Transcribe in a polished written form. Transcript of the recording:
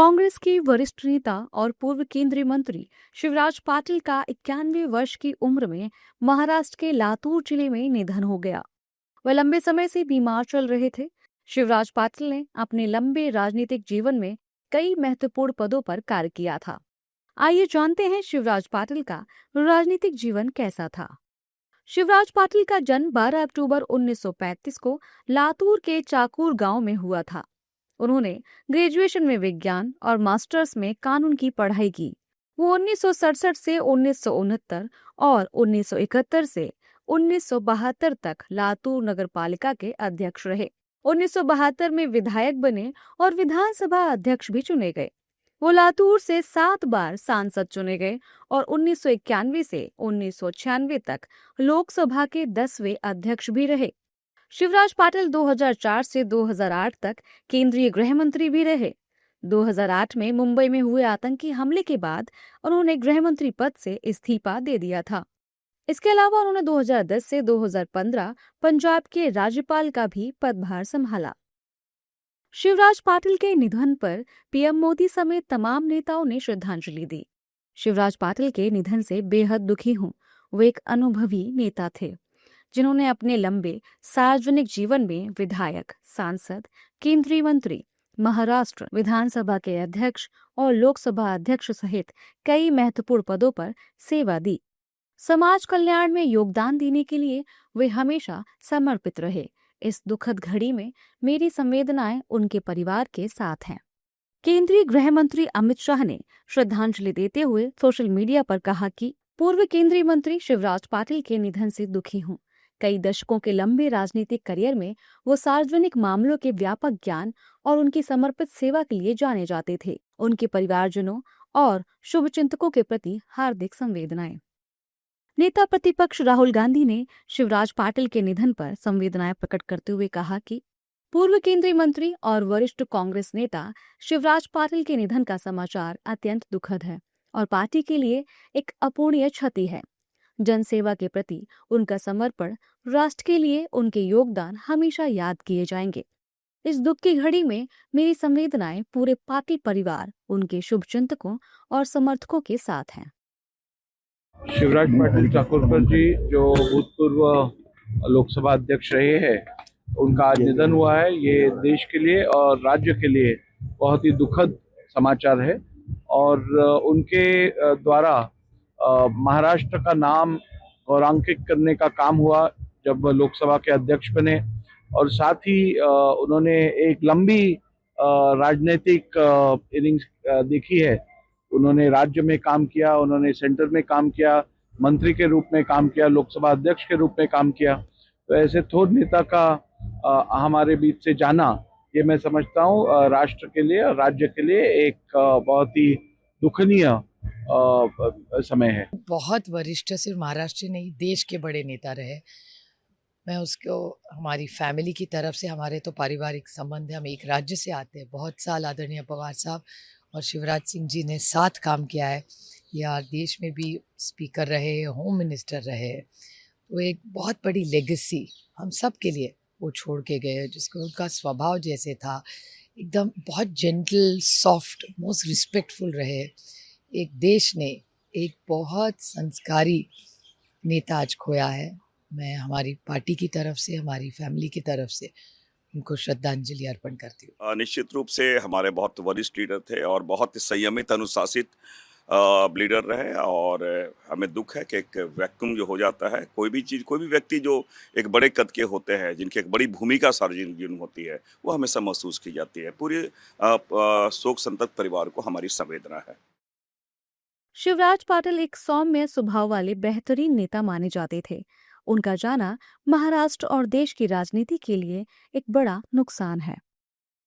कांग्रेस के वरिष्ठ नेता और पूर्व केंद्रीय मंत्री शिवराज पाटिल का 91 वर्ष की उम्र में महाराष्ट्र के लातूर जिले में निधन हो गया। वह लंबे समय से बीमार चल रहे थे। शिवराज पाटिल ने अपने लंबे राजनीतिक जीवन में कई महत्वपूर्ण पदों पर कार्य किया था। आइए जानते हैं शिवराज पाटिल का राजनीतिक जीवन कैसा था। शिवराज पाटिल का जन्म 12 अक्टूबर 1935 को लातूर के चाकूर गांव में हुआ था। उन्होंने ग्रेजुएशन में विज्ञान और मास्टर्स में कानून की पढ़ाई की। वो 1967 से 1969 और 1971 से 1972 तक लातूर नगरपालिका के अध्यक्ष रहे। 1972 में विधायक बने और विधानसभा अध्यक्ष भी चुने गए। वो लातूर से 7 बार सांसद चुने गए और 1991 से 1996 तक लोकसभा के 10वें अध्यक्ष भी रहे। शिवराज पाटिल 2004 से 2008 तक केंद्रीय गृह मंत्री भी रहे। 2008 में मुंबई में हुए आतंकी हमले के बाद उन्होंने गृह मंत्री पद से इस्तीफा दे दिया था। इसके अलावा उन्होंने 2010 से 2015 पंजाब के राज्यपाल का भी पदभार संभाला। शिवराज पाटिल के निधन पर पीएम मोदी समेत तमाम नेताओं ने श्रद्धांजलि दी। शिवराज पाटिल के निधन से बेहद दुखी हूं। वे एक अनुभवी नेता थे जिन्होंने अपने लंबे सार्वजनिक जीवन में विधायक, सांसद, केंद्रीय मंत्री, महाराष्ट्र विधानसभा के अध्यक्ष और लोकसभा अध्यक्ष सहित कई महत्वपूर्ण पदों पर सेवा दी। समाज कल्याण में योगदान देने के लिए वे हमेशा समर्पित रहे। इस दुखद घड़ी में मेरी संवेदनाएं उनके परिवार के साथ हैं। केंद्रीय गृह मंत्री अमित शाह ने श्रद्धांजलि देते हुए सोशल मीडिया पर कहा कि पूर्व केंद्रीय मंत्री शिवराज पाटिल के निधन से दुखी हूं। कई दशकों के लंबे राजनीतिक करियर में वो सार्वजनिक मामलों के व्यापक ज्ञान और उनकी समर्पित सेवा के लिए जाने जाते थे। उनके परिवारजनों और शुभचिंतकों के प्रति हार्दिक संवेदनाएं। नेता प्रतिपक्ष राहुल गांधी ने शिवराज पाटिल के निधन पर संवेदनाएं प्रकट करते हुए कहा कि पूर्व केंद्रीय मंत्री और वरिष्ठ कांग्रेस नेता शिवराज पाटिल के निधन का समाचार अत्यंत दुखद है और पार्टी के लिए एक अपूरणीय क्षति है। जनसेवा के प्रति उनका समर्पण, राष्ट्र के लिए उनके योगदान हमेशा याद किए जाएंगे। इस दुख की घड़ी में मेरी संवेदनाएं पूरे पाटिल परिवार, उनके शुभचिंतकों और समर्थकों के साथ हैं। शिवराज पाटिल चाकुरकर जी जो भूतपूर्व लोकसभा अध्यक्ष रहे हैं, उनका आज निधन हुआ है। ये देश के लिए और राज्य के लिए बहुत ही दुखद समाचार है और उनके द्वारा महाराष्ट्र का नाम गौरवान्वित करने का काम हुआ जब लोकसभा के अध्यक्ष बने और साथ ही उन्होंने एक लंबी राजनीतिक इनिंग्स देखी है। उन्होंने राज्य में काम किया, उन्होंने सेंटर में काम किया, मंत्री के रूप में काम किया, लोकसभा अध्यक्ष के रूप में काम किया। तो ऐसे थोर नेता का हमारे बीच से जाना, ये मैं समझता हूँ राष्ट्र के लिए, राज्य के लिए एक बहुत ही दुखनीय समय है। बहुत वरिष्ठ, सिर्फ महाराष्ट्र नहीं देश के बड़े नेता रहे। मैं उसको हमारी फैमिली की तरफ से, हमारे तो पारिवारिक संबंध है, हम एक राज्य से आते हैं। बहुत साल आदरणीय पवार साहब और शिवराज सिंह जी ने साथ काम किया है। या देश में भी स्पीकर रहे, होम मिनिस्टर रहे। वो एक बहुत बड़ी लेगेसी हम सब के लिए वो छोड़ के गए, जिसको उनका स्वभाव जैसे था, एकदम बहुत जेंटल, सॉफ्ट, मोस्ट रिस्पेक्टफुल रहे। एक देश ने एक बहुत संस्कारी नेता आज खोया है। मैं हमारी पार्टी की तरफ से, हमारी फैमिली की तरफ से उनको श्रद्धांजलि अर्पण करती हूँ। निश्चित रूप से हमारे बहुत वरिष्ठ लीडर थे और बहुत संयमित, अनुशासित लीडर रहे और हमें दुख है कि एक वैक्यूम जो हो जाता है, कोई भी व्यक्ति जो एक बड़े कद के होते हैं, जिनकी एक बड़ी भूमिका सार्वजनिक जीवन होती है, वो हमेशा महसूस की जाती है। पूरे शोक संतप्त परिवार को हमारी संवेदना है। शिवराज पाटिल एक सौम्य स्वभाव वाले बेहतरीन नेता माने जाते थे। उनका जाना महाराष्ट्र और देश की राजनीति के लिए एक बड़ा नुकसान है।